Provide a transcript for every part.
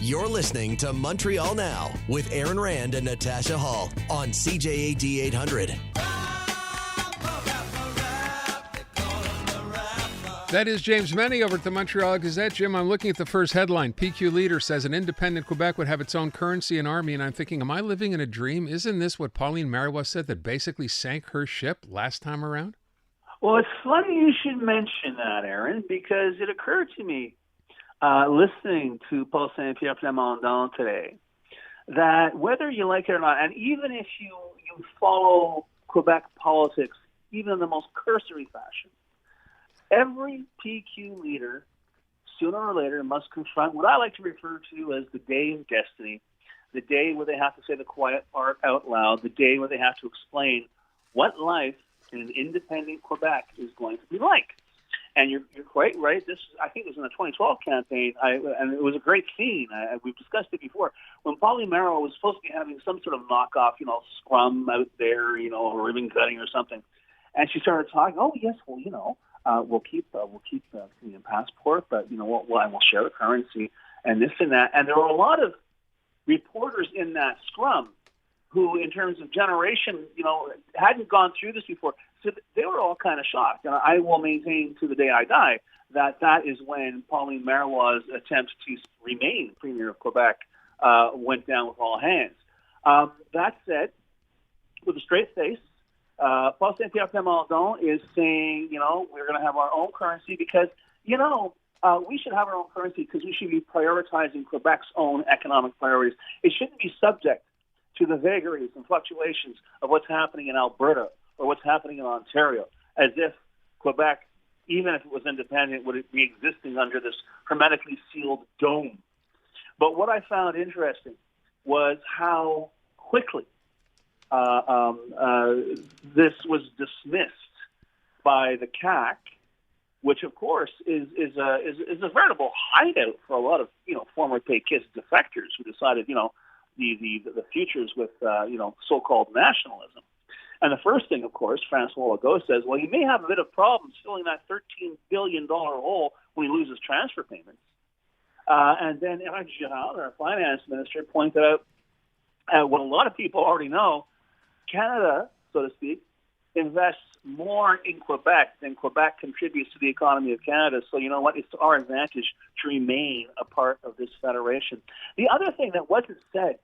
You're listening to Montreal Now with Aaron Rand and Natasha Hall on CJAD 800. That is James MENNIE over at the Montreal Gazette. Jim, I'm looking at the first headline. PQ leader says an independent Quebec would have its own currency and army, and I'm thinking, am I living in a dream? Isn't this what Pauline Marois said that basically sank her ship last time around? Well, it's funny you should mention that, Aaron, because it occurred to me listening to Paul Saint-Pierre Plamondon today that whether you like it or not, and even if you follow Quebec politics, even in the most cursory fashion, every PQ leader, sooner or later, must confront what I like to refer to as the day of destiny, the day where they have to say the quiet part out loud, the day where they have to explain what life in an independent Quebec is going to be like. And you're quite right. I think it was in the 2012 campaign, and it was a great scene. We've discussed it before. When Pauline Marois was supposed to be having some sort of knockoff, scrum out there, or ribbon cutting or something, and she started talking. Oh yes, well, we'll keep the Canadian passport, but we'll share the currency and this and that. And there were a lot of reporters in that scrum who, in terms of generation, hadn't gone through this before. So they were all kind of shocked. And I will maintain to the day I die that is when Pauline Marois' attempts to remain Premier of Quebec went down with all hands. That said, with a straight face, Paul Saint-Pierre Plamondon is saying, we're going to have our own currency because, we should have our own currency because we should be prioritizing Quebec's own economic priorities. It shouldn't be subject to the vagaries and fluctuations of what's happening in Alberta or what's happening in Ontario, as if Quebec, even if it was independent, would be existing under this hermetically sealed dome. But what I found interesting was how quickly this was dismissed by the CAQ, which of course is a veritable hideout for a lot of former Péquist defectors who decided the futures with so-called nationalism. And the first thing, of course, François Legault says, well, he may have a bit of problems filling that $13 billion hole when he loses transfer payments. And then Éric Girard, our finance minister, pointed out what a lot of people already know. Canada, so to speak, invests more in Quebec than Quebec contributes to the economy of Canada. So you know what? It's to our advantage to remain a part of this federation. The other thing that wasn't said,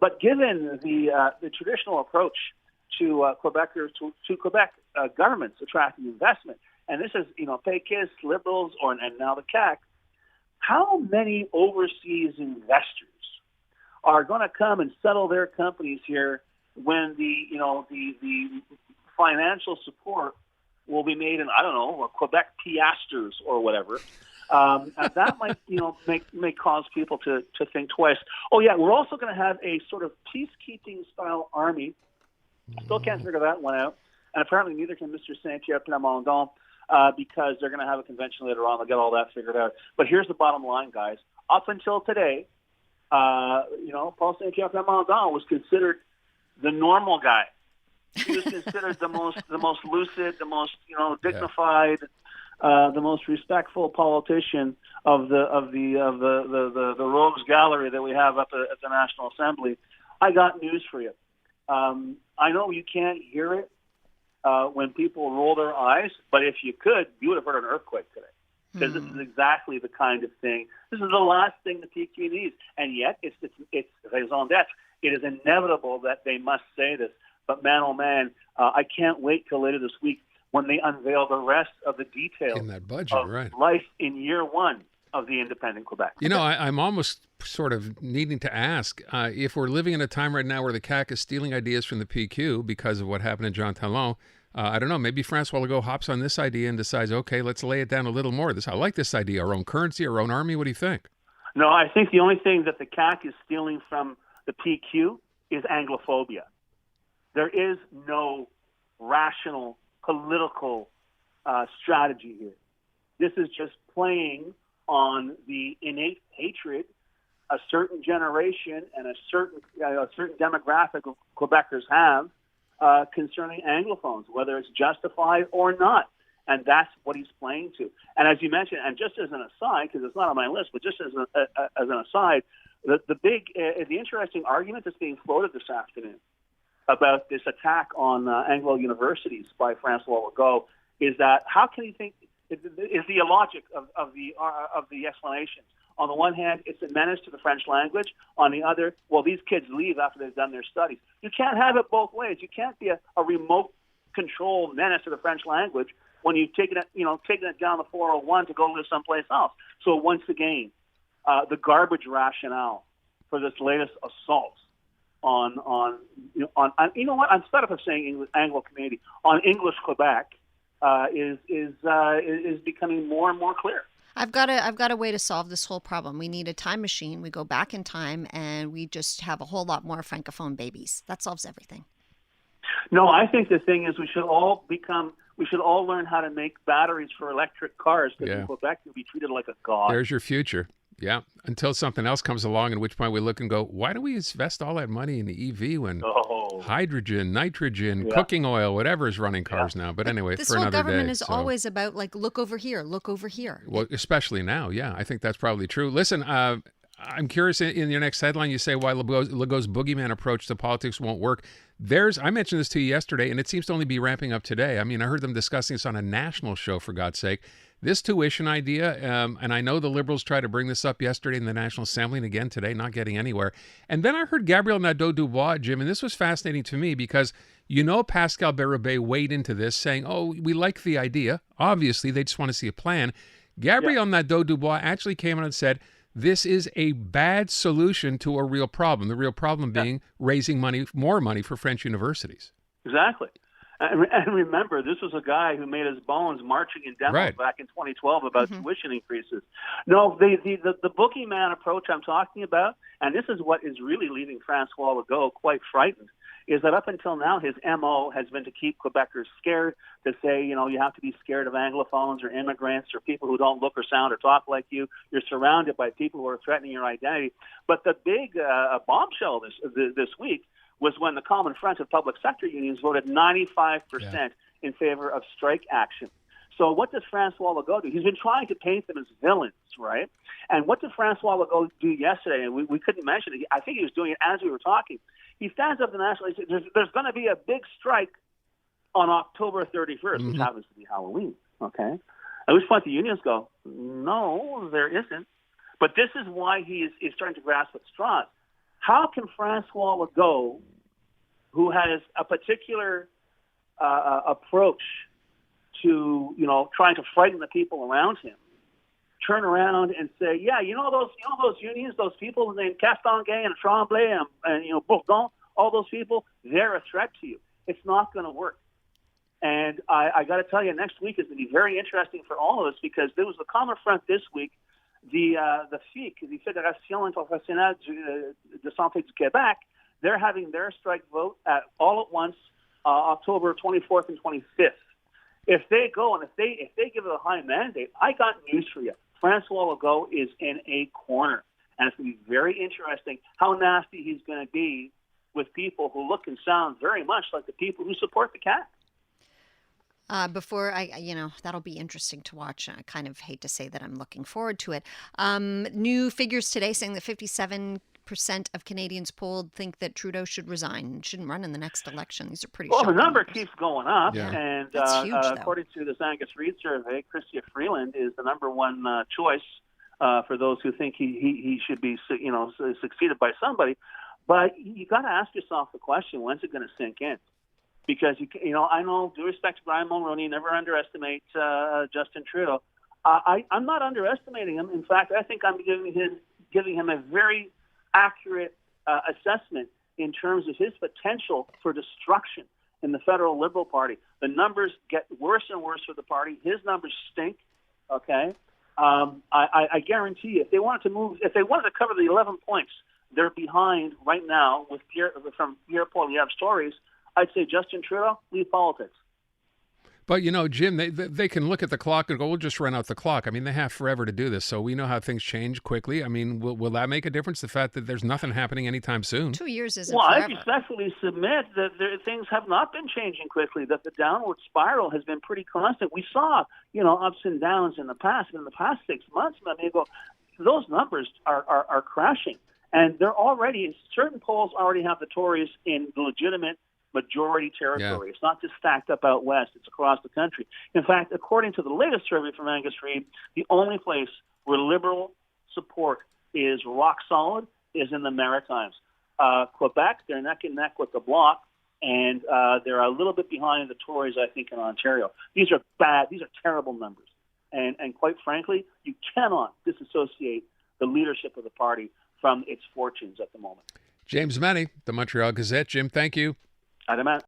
but given the traditional approach to Quebecers, to Quebec governments attracting investment, and this is Péquist, Liberals, and now the CAQ, how many overseas investors are going to come and settle their companies here when the financial support will be made in, I don't know, Quebec piastres or whatever. And that might, may cause people to think twice. Oh yeah, we're also going to have a sort of peacekeeping style army. Still can't figure that one out. And apparently neither can Mr. Saint-Pierre Plamondon because they're going to have a convention later on. They'll get all that figured out. But here's the bottom line, guys. Up until today, Paul Saint-Pierre Plamondon was considered the normal guy. He was considered the most lucid, the most dignified, the most respectful politician of the rogues gallery that we have up at the National Assembly. I got news for you. I know you can't hear it when people roll their eyes, but if you could, you would have heard an earthquake today. Because this is exactly the kind of thing. This is the last thing the PQ needs, and yet it's raison d'être. It is inevitable that they must say this. But man, oh man, I can't wait till later this week when they unveil the rest of the details in that budget, of right? Life in year one of the independent Quebec. I'm almost sort of needing to ask if we're living in a time right now where the CAQ is stealing ideas from the PQ because of what happened in Jean Talon. I don't know, maybe François Legault hops on this idea and decides, okay, let's lay it down a little more. I like this idea, our own currency, our own army. What do you think? No, I think the only thing that the CAQ is stealing from the PQ is Anglophobia. There is no rational political strategy here. This is just playing on the innate hatred a certain generation and a certain demographic of Quebecers have concerning Anglophones, whether it's justified or not. And that's what he's playing to. And as you mentioned, and just as an aside, because it's not on my list, but just as an aside, the interesting argument that's being floated this afternoon about this attack on Anglo universities by Francois Legault is that how can you think is the illogic of the explanations. On the one hand, it's a menace to the French language. On the other, well, these kids leave after they've done their studies. You can't have it both ways. You can't be a remote control menace to the French language when you've taken it down the 401 to go live someplace else. So once again, the garbage rationale for this latest assault on you know what, I'm fed up of saying Anglo community on English Quebec is becoming more and more clear. I've got a way to solve this whole problem. We need a time machine. We go back in time and we just have a whole lot more francophone babies. That solves everything. No, I think the thing is we should all learn how to make batteries for electric cars because in Quebec you'll be treated like a god. There's your future. Yeah, until something else comes along, at which point we look and go, why do we invest all that money in the EV when hydrogen, nitrogen, cooking oil, whatever is running cars now? But anyway, this for another day. This whole government is always about, like, look over here, look over here. Well, especially now, yeah. I think that's probably true. Listen, I'm curious, in your next headline, you say why Legault's boogeyman approach to politics won't work. I mentioned this to you yesterday, and it seems to only be ramping up today. I mean, I heard them discussing this on a national show, for God's sake. This tuition idea, and I know the Liberals tried to bring this up yesterday in the National Assembly and again today, not getting anywhere. And then I heard Gabriel Nadeau-Dubois, Jim, and this was fascinating to me because, Pascal Bérubé weighed into this saying, we like the idea. Obviously, they just want to see a plan. Gabriel Nadeau-Dubois actually came out and said, this is a bad solution to a real problem. The real problem being raising more money for French universities. Exactly. And remember, this was a guy who made his bones marching in demos back in 2012 about tuition increases. No, the boogeyman approach I'm talking about, and this is what is really leaving Francois Legault quite frightened, is that up until now his MO has been to keep Quebecers scared, to say, you have to be scared of Anglophones or immigrants or people who don't look or sound or talk like you. You're surrounded by people who are threatening your identity. But the big bombshell this week was when the Common Front of Public Sector Unions voted 95% in favor of strike action. So what does Francois Legault do? He's been trying to paint them as villains, right? And what did Francois Legault do yesterday? And we couldn't mention it. I think he was doing it as we were talking. He stands up to the National. He says, there's going to be a big strike on October 31st, which happens to be Halloween, okay? At which point the unions go, no, there isn't. But this is why he is starting to grasp at straws. How can Francois Legault, who has a particular approach to trying to frighten the people around him, turn around and say, those unions, those people named Castonguay and Tremblay and Bourdon, all those people, they're a threat to you. It's not going to work. And I got to tell you, next week is going to be very interesting for all of us because there was the Common Front this week. The FIC, the Fédération Internationale de Santé du Québec, they're having their strike vote all at once, October 24th and 25th. If they go and if they give it a high mandate, I got news for you. Francois Legault is in a corner, and it's going to be very interesting how nasty he's going to be with people who look and sound very much like the people who support the CAQ. Before that'll be interesting to watch. I kind of hate to say that I'm looking forward to it. New figures today saying that 57% of Canadians polled think that Trudeau should resign and shouldn't run in the next election. These are pretty well, the number numbers. Keeps going up. Yeah. And that's huge, according to the Angus Reid survey, Chrystia Freeland is the number one choice for those who think he should be succeeded by somebody. But you got to ask yourself the question, when's it going to sink in? Because, I know, due respect to Brian Mulroney, never underestimate Justin Trudeau. I'm not underestimating him. In fact, I think I'm giving him a very accurate assessment in terms of his potential for destruction in the federal Liberal Party. The numbers get worse and worse for the party. His numbers stink, okay? I guarantee you, if they wanted to cover the 11 points they're behind right now from Pierre Poilievre's stories, I'd say Justin Trudeau, leave politics. But, Jim, they can look at the clock and go, we'll just run out the clock. I mean, they have forever to do this, so we know how things change quickly. I mean, will that make a difference, the fact that there's nothing happening anytime soon? 2 years isn't Well, forever. I respectfully submit that things have not been changing quickly, that the downward spiral has been pretty constant. We saw, ups and downs in the past, but in the past 6 months, those numbers are crashing. And they're already, certain polls already have the Tories in the legitimate majority territory. Yeah. It's not just stacked up out west. It's across the country. In fact, according to the latest survey from Angus Reid, the only place where Liberal support is rock solid is in the Maritimes. Quebec, they're neck and neck with the Bloc, and they're a little bit behind the Tories, I think, in Ontario. These are bad. These are terrible numbers. And quite frankly, you cannot disassociate the leadership of the party from its fortunes at the moment. James MENNIE, the Montreal Gazette. Jim, thank you. Adamant.